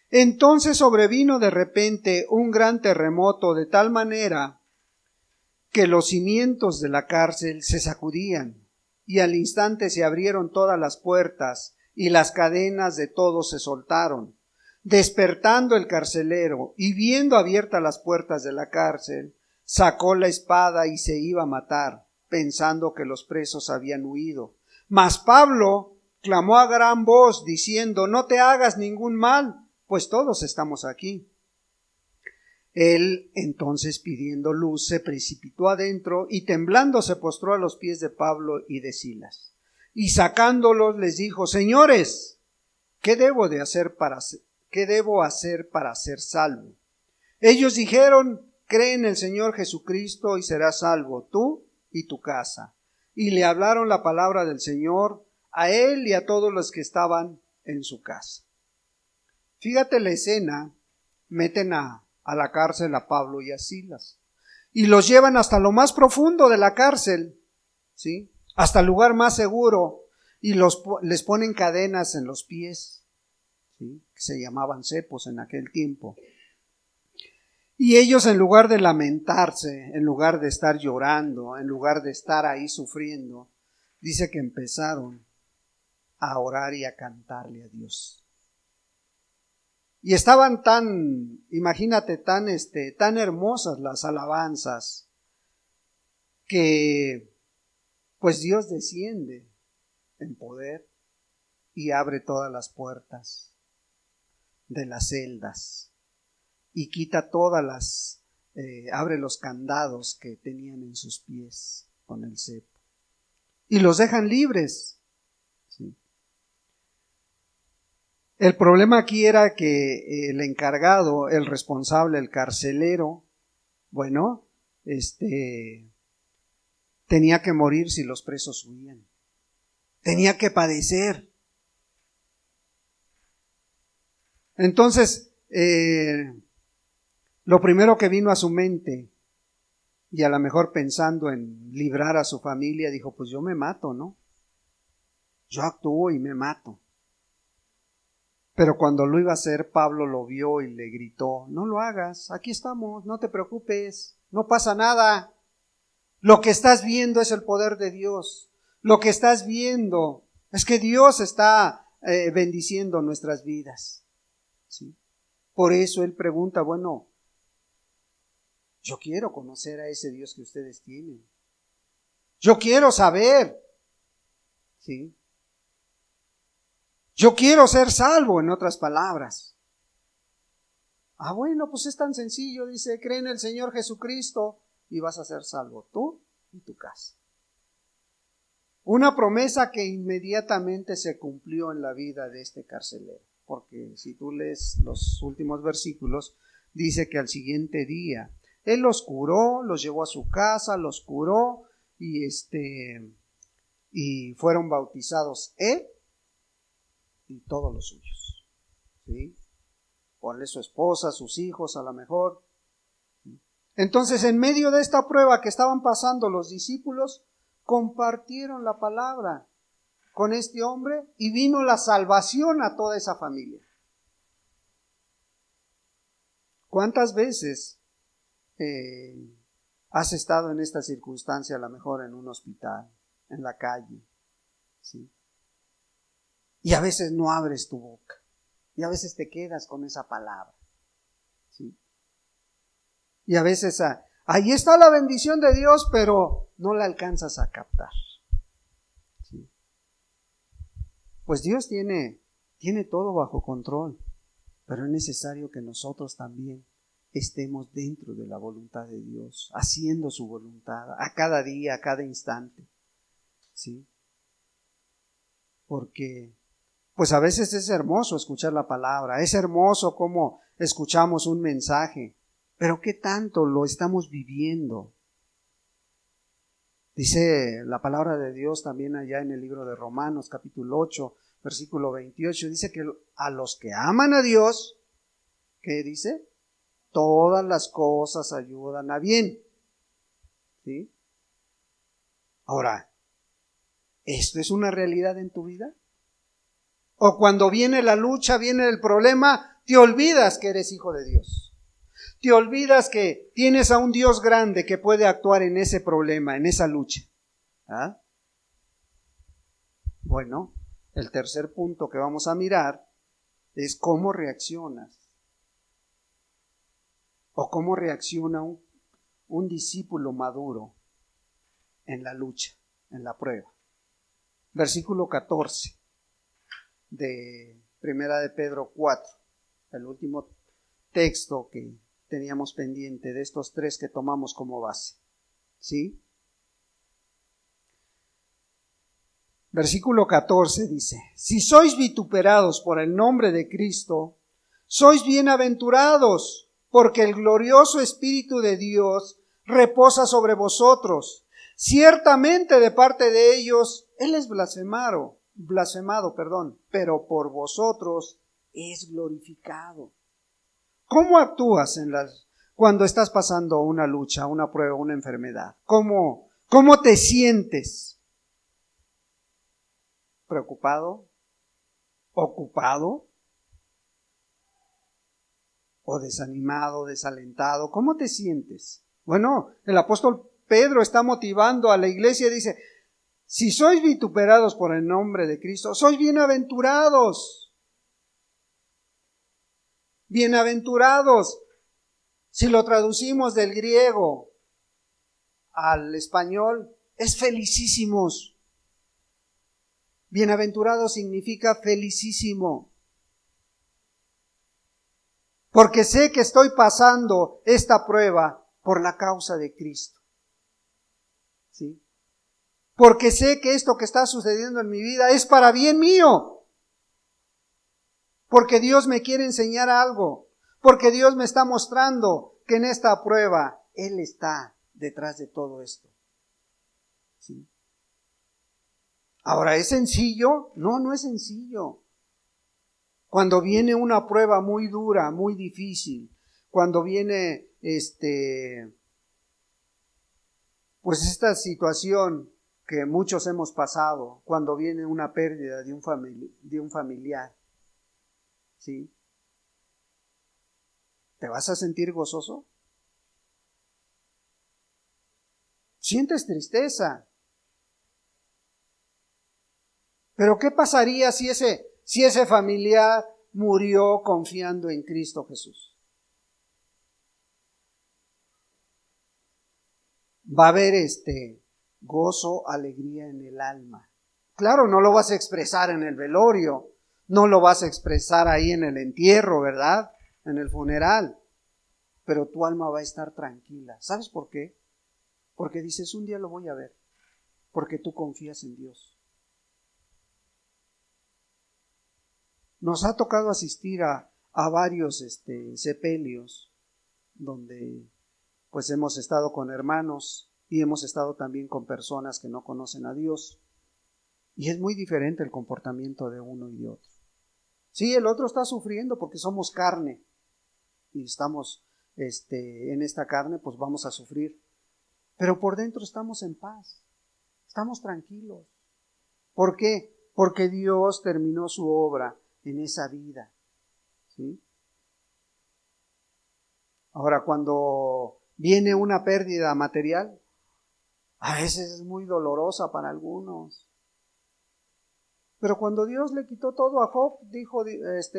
Entonces sobrevino de repente un gran terremoto, de tal manera que los cimientos de la cárcel se sacudían, y al instante se abrieron todas las puertas, y las cadenas de todos se soltaron. Despertando el carcelero, y viendo abiertas las puertas de la cárcel, sacó la espada y se iba a matar, pensando que los presos habían huido. Mas Pablo clamó a gran voz, diciendo: no te hagas ningún mal, pues todos estamos aquí. Él, entonces, pidiendo luz, se precipitó adentro y temblando se postró a los pies de Pablo y de Silas. Y sacándolos les dijo: señores, ¿qué debo hacer para ser salvo? Ellos dijeron: cree en el Señor Jesucristo y serás salvo, tú y tu casa. Y le hablaron la palabra del Señor a él y a todos los que estaban en su casa. Fíjate la escena, meten a la cárcel a Pablo y a Silas y los llevan hasta lo más profundo de la cárcel, ¿sí? Hasta el lugar más seguro y les ponen cadenas en los pies, ¿sí? Que se llamaban cepos en aquel tiempo. Y ellos, en lugar de lamentarse, en lugar de estar llorando, en lugar de estar ahí sufriendo, dice que empezaron a orar y a cantarle a Dios. Y estaban imagínate, tan hermosas las alabanzas, que pues Dios desciende en poder y abre todas las puertas de las celdas y quita abre los candados que tenían en sus pies con el cepo y los dejan libres. ¿Sí? El problema aquí era que el encargado, el responsable, el carcelero, tenía que morir si los presos huían. Tenía que padecer. Entonces, lo primero que vino a su mente, y a lo mejor pensando en librar a su familia, dijo, pues yo me mato, ¿no? Yo actúo y me mato. Pero cuando lo iba a hacer, Pablo lo vio y le gritó, no lo hagas, aquí estamos, no te preocupes, no pasa nada. Lo que estás viendo es el poder de Dios. Lo que estás viendo es que Dios está bendiciendo nuestras vidas. ¿Sí? Por eso él pregunta, yo quiero conocer a ese Dios que ustedes tienen. Yo quiero saber. ¿Sí? Yo quiero ser salvo, en otras palabras. Pues es tan sencillo, dice, cree en el Señor Jesucristo y vas a ser salvo, tú y tu casa. Una promesa que inmediatamente se cumplió en la vida de este carcelero, porque si tú lees los últimos versículos, dice que al siguiente día él los curó, los llevó a su casa, los curó y fueron bautizados él y todos los suyos. ¿Sí? Ponle su esposa, sus hijos a lo mejor. Entonces, en medio de esta prueba que estaban pasando los discípulos, compartieron la palabra con este hombre y vino la salvación a toda esa familia. ¿Cuántas veces has estado en esta circunstancia, a lo mejor en un hospital, en la calle? ¿Sí? Y a veces no abres tu boca. Y a veces te quedas con esa palabra. ¿Sí? Y a veces ahí está la bendición de Dios, pero no la alcanzas a captar. ¿Sí? Pues Dios tiene todo bajo control, pero es necesario que nosotros también estemos dentro de la voluntad de Dios, haciendo su voluntad a cada día, a cada instante. ¿Sí? Porque pues a veces es hermoso escuchar la palabra, es hermoso como escuchamos un mensaje, pero ¿qué tanto lo estamos viviendo? Dice la palabra de Dios también allá en el libro de Romanos, capítulo 8, versículo 28, dice que a los que aman a Dios, ¿qué dice? Todas las cosas ayudan a bien. ¿Sí? Ahora, ¿esto es una realidad en tu vida? O cuando viene la lucha, viene el problema, te olvidas que eres hijo de Dios. Te olvidas que tienes a un Dios grande que puede actuar en ese problema, en esa lucha. ¿Ah? Bueno, el tercer punto que vamos a mirar es cómo reaccionas. O cómo reacciona un discípulo maduro en la lucha, en la prueba. Versículo 14 de Primera de Pedro 4, el último texto que teníamos pendiente de estos tres que tomamos como base. ¿Sí? Versículo 14 dice, si sois vituperados por el nombre de Cristo, sois bienaventurados, porque el glorioso Espíritu de Dios reposa sobre vosotros. Ciertamente de parte de ellos Él es blasfemado, pero por vosotros es glorificado. ¿Cómo actúas cuando estás pasando una lucha, una prueba, una enfermedad? ¿Cómo te sientes? ¿Preocupado? ¿Ocupado? ¿O desanimado, desalentado? ¿Cómo te sientes? Bueno, el apóstol Pedro está motivando a la iglesia y dice, si sois vituperados por el nombre de Cristo, sois bienaventurados. Bienaventurados. Si lo traducimos del griego al español, es felicísimos. Bienaventurado significa felicísimo. Porque sé que estoy pasando esta prueba por la causa de Cristo. ¿Sí? Porque sé que esto que está sucediendo en mi vida es para bien mío. Porque Dios me quiere enseñar algo. Porque Dios me está mostrando que en esta prueba Él está detrás de todo esto. ¿Sí? Ahora, ¿es sencillo? No, no es sencillo. Cuando viene una prueba muy dura, muy difícil, cuando viene pues esta situación que muchos hemos pasado, cuando viene una pérdida de un familiar, ¿sí? ¿Te vas a sentir gozoso? Sientes tristeza. Pero ¿qué pasaría si ese familiar murió confiando en Cristo Jesús? Va a haber gozo, alegría en el alma. Claro, no lo vas a expresar en el velorio, no lo vas a expresar ahí en el entierro, ¿verdad? En el funeral. Pero tu alma va a estar tranquila. ¿Sabes por qué? Porque dices, un día lo voy a ver. Porque tú confías en Dios. Nos ha tocado asistir a varios sepelios donde pues hemos estado con hermanos y hemos estado también con personas que no conocen a Dios. Y es muy diferente el comportamiento de uno y de otro. Sí, el otro está sufriendo porque somos carne y estamos en esta carne, pues vamos a sufrir. Pero por dentro estamos en paz, estamos tranquilos. ¿Por qué? Porque Dios terminó su obra en esa vida. ¿Sí? Ahora, cuando viene una pérdida material, a veces es muy dolorosa para algunos. Pero cuando Dios le quitó todo a Job, dijo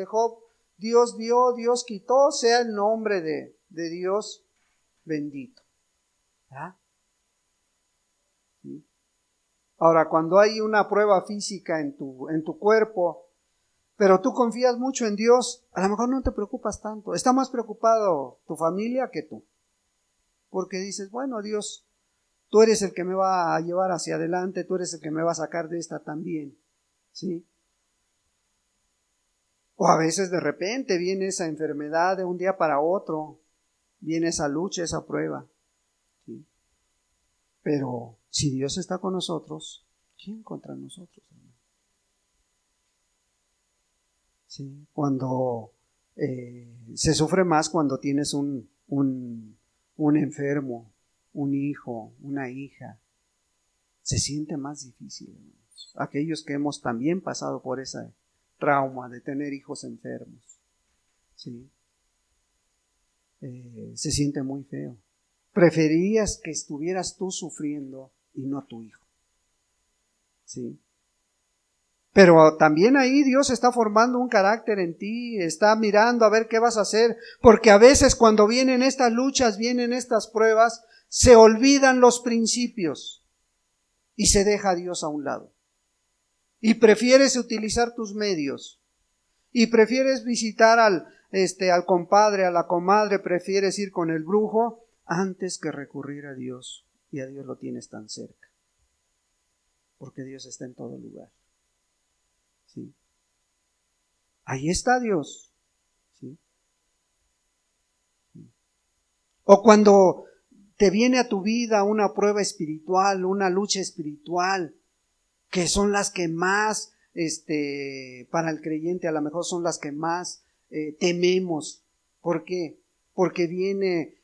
Job, Dios dio, Dios quitó, sea el nombre de Dios bendito. ¿Ah? ¿Sí? Ahora, cuando hay una prueba física en tu cuerpo, pero tú confías mucho en Dios, a lo mejor no te preocupas tanto. Está más preocupado tu familia que tú. Porque dices, bueno, Dios, tú eres el que me va a llevar hacia adelante, tú eres el que me va a sacar de esta también. ¿Sí? O a veces de repente viene esa enfermedad de un día para otro, viene esa lucha, esa prueba. ¿Sí? Pero si Dios está con nosotros, ¿quién contra nosotros, hermano? ¿Sí? Cuando se sufre más cuando tienes un enfermo, un hijo, una hija, se siente más difícil, hermanos. Aquellos que hemos también pasado por ese trauma de tener hijos enfermos, ¿sí? Se siente muy feo. Preferirías que estuvieras tú sufriendo y no tu hijo, ¿sí? Pero también ahí Dios está formando un carácter en ti, está mirando a ver qué vas a hacer, porque a veces cuando vienen estas luchas, vienen estas pruebas, se olvidan los principios y se deja a Dios a un lado. Y prefieres utilizar tus medios, y prefieres visitar al compadre, a la comadre, prefieres ir con el brujo antes que recurrir a Dios, y a Dios lo tienes tan cerca, porque Dios está en todo lugar. ¿Sí? Ahí está Dios. ¿Sí? O cuando te viene a tu vida una prueba espiritual, una lucha espiritual, que son las que más, para el creyente a lo mejor son las que más tememos. ¿Por qué? Porque viene,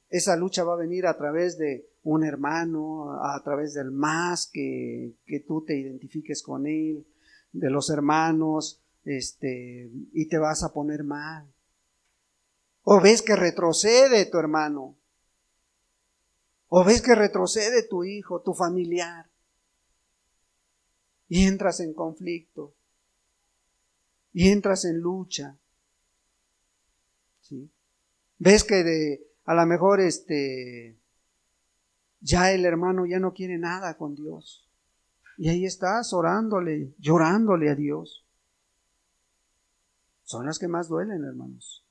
esa lucha va a venir a través de un hermano, a través del más que tú te identifiques con él, de los hermanos, y te vas a poner mal. O ves que retrocede tu hermano, o ves que retrocede tu hijo, tu familiar, y entras en conflicto, y entras en lucha, ¿sí? Ves que a lo mejor ya el hermano ya no quiere nada con Dios, y ahí estás orándole, llorándole a Dios. Son las que más duelen, hermanos,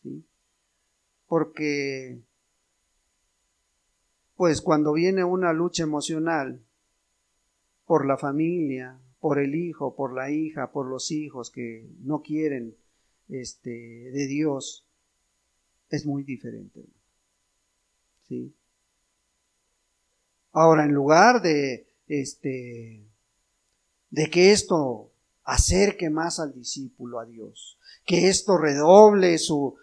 ¿sí? Porque pues cuando viene una lucha emocional por la familia, por el hijo, por la hija, por los hijos que no quieren de Dios, es muy diferente, ¿sí? Ahora, en lugar de que esto acerque más al discípulo a Dios, que esto redoble su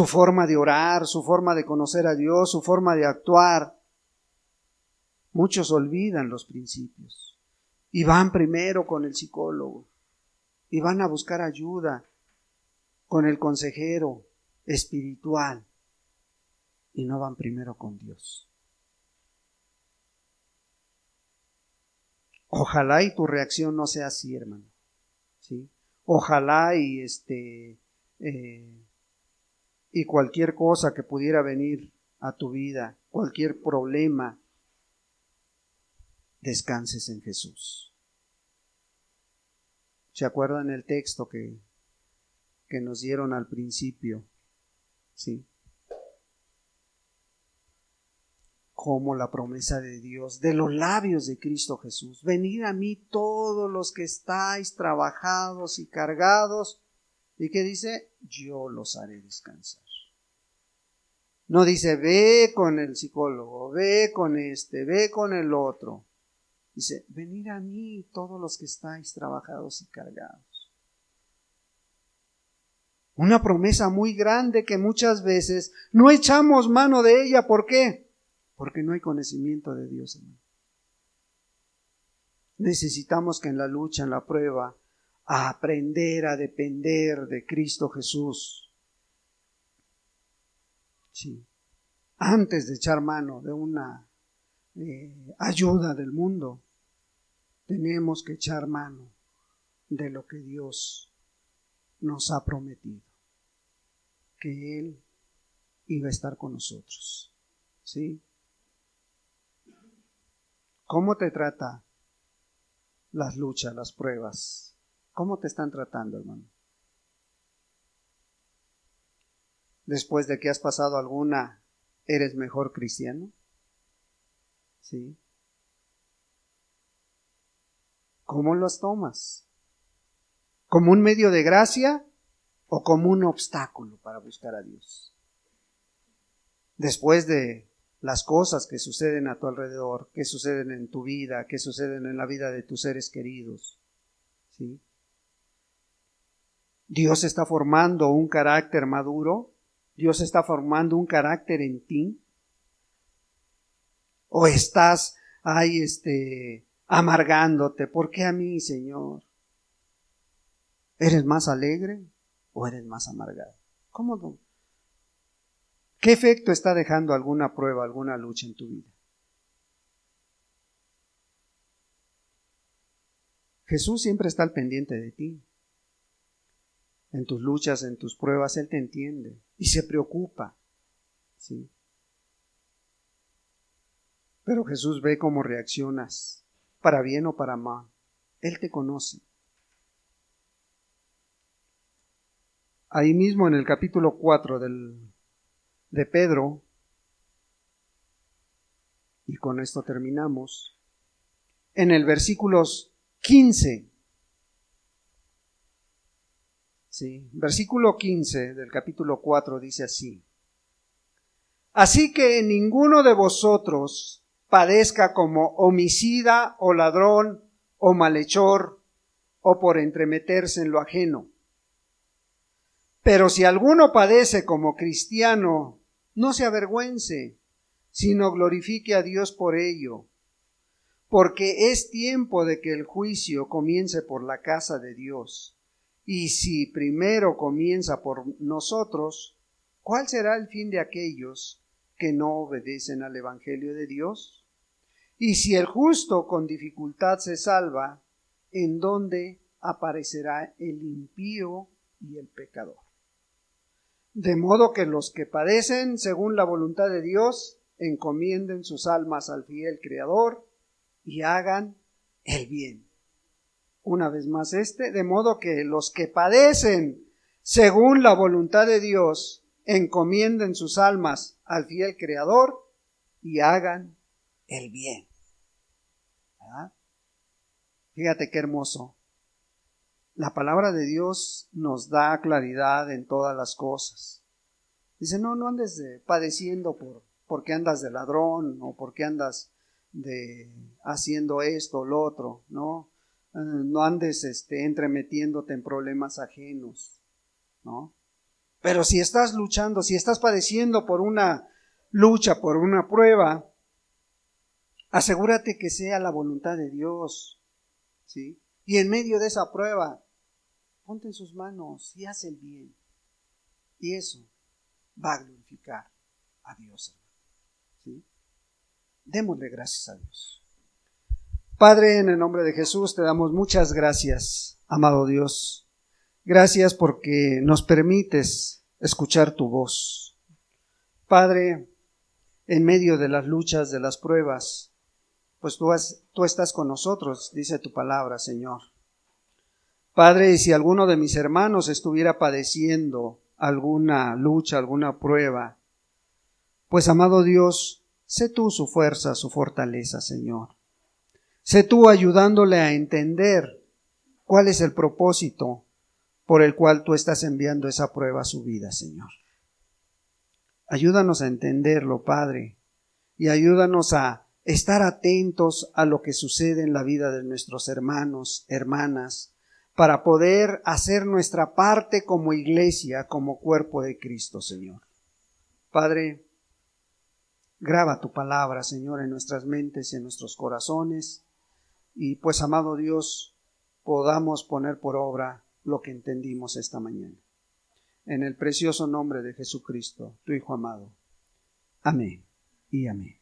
forma de orar, su forma de conocer a Dios, su forma de actuar, muchos olvidan los principios y van primero con el psicólogo y van a buscar ayuda con el consejero espiritual y no van primero con Dios. Ojalá y tu reacción no sea así, hermano, ¿sí? Ojalá y y cualquier cosa que pudiera venir a tu vida, cualquier problema, descanses en Jesús. ¿Se acuerdan el texto que nos dieron al principio? ¿Sí? Como la promesa de Dios, de los labios de Cristo Jesús. Venid a mí todos los que estáis trabajados y cargados. ¿Y qué dice? Yo los haré descansar. No dice, ve con el psicólogo, ve con ve con el otro. Dice, venid a mí todos los que estáis trabajados y cargados. Una promesa muy grande que muchas veces no echamos mano de ella. ¿Por qué? Porque no hay conocimiento de Dios, hermano. Necesitamos que en la lucha, en la prueba, aprender a depender de Cristo Jesús. Sí. Antes de echar mano de una ayuda del mundo, tenemos que echar mano de lo que Dios nos ha prometido, que Él iba a estar con nosotros. ¿Sí? ¿Cómo te trata las luchas, las pruebas? ¿Cómo te están tratando, hermano? Después de que has pasado alguna, ¿eres mejor cristiano? ¿Sí? ¿Cómo los tomas? ¿Como un medio de gracia o como un obstáculo para buscar a Dios? Después de las cosas que suceden a tu alrededor, que suceden en tu vida, que suceden en la vida de tus seres queridos, ¿sí? Dios está formando un carácter maduro, Dios está formando un carácter en ti, o estás ahí amargándote. ¿Por qué a mí, Señor? ¿Eres más alegre o eres más amargado? ¿Cómo no? ¿Qué efecto está dejando alguna prueba, alguna lucha en tu vida? Jesús siempre está al pendiente de ti. En tus luchas, en tus pruebas, Él te entiende y se preocupa, ¿sí? Pero Jesús ve cómo reaccionas, para bien o para mal. Él te conoce. Ahí mismo en el capítulo 4 de Pedro, y con esto terminamos, en el versículos 15, Sí. Versículo 15 del capítulo 4 dice así: Así que ninguno de vosotros padezca como homicida o ladrón o malhechor o por entremeterse en lo ajeno. Pero si alguno padece como cristiano, no se avergüence, sino glorifique a Dios por ello, porque es tiempo de que el juicio comience por la casa de Dios. Y si primero comienza por nosotros, ¿cuál será el fin de aquellos que no obedecen al Evangelio de Dios? Y si el justo con dificultad se salva, ¿en dónde aparecerá el impío y el pecador? De modo que los que padecen según la voluntad de Dios encomienden sus almas al fiel Creador y hagan el bien. Una vez más de modo que los que padecen según la voluntad de Dios encomienden sus almas al fiel Creador y hagan el bien. ¿Verdad? Fíjate qué hermoso. La palabra de Dios nos da claridad en todas las cosas. Dice, no andes padeciendo porque andas de ladrón o porque andas haciendo esto o lo otro, ¿no? No andes entremetiéndote en problemas ajenos, ¿no? Pero si estás luchando, si estás padeciendo por una lucha, por una prueba, asegúrate que sea la voluntad de Dios, ¿sí? Y en medio de esa prueba, ponte en sus manos y haz el bien. Y eso va a glorificar a Dios, ¿sí? Démosle gracias a Dios. Padre, en el nombre de Jesús te damos muchas gracias, amado Dios. Gracias porque nos permites escuchar tu voz. Padre, en medio de las luchas, de las pruebas, pues tú estás con nosotros, dice tu palabra, Señor. Padre, y si alguno de mis hermanos estuviera padeciendo alguna lucha, alguna prueba, pues amado Dios, sé tú su fuerza, su fortaleza, Señor. Sé tú ayudándole a entender cuál es el propósito por el cual tú estás enviando esa prueba a su vida, Señor. Ayúdanos a entenderlo, Padre, y ayúdanos a estar atentos a lo que sucede en la vida de nuestros hermanos, hermanas, para poder hacer nuestra parte como iglesia, como cuerpo de Cristo, Señor. Padre, graba tu palabra, Señor, en nuestras mentes y en nuestros corazones, y pues, amado Dios, podamos poner por obra lo que entendimos esta mañana. En el precioso nombre de Jesucristo, tu Hijo amado. Amén y amén.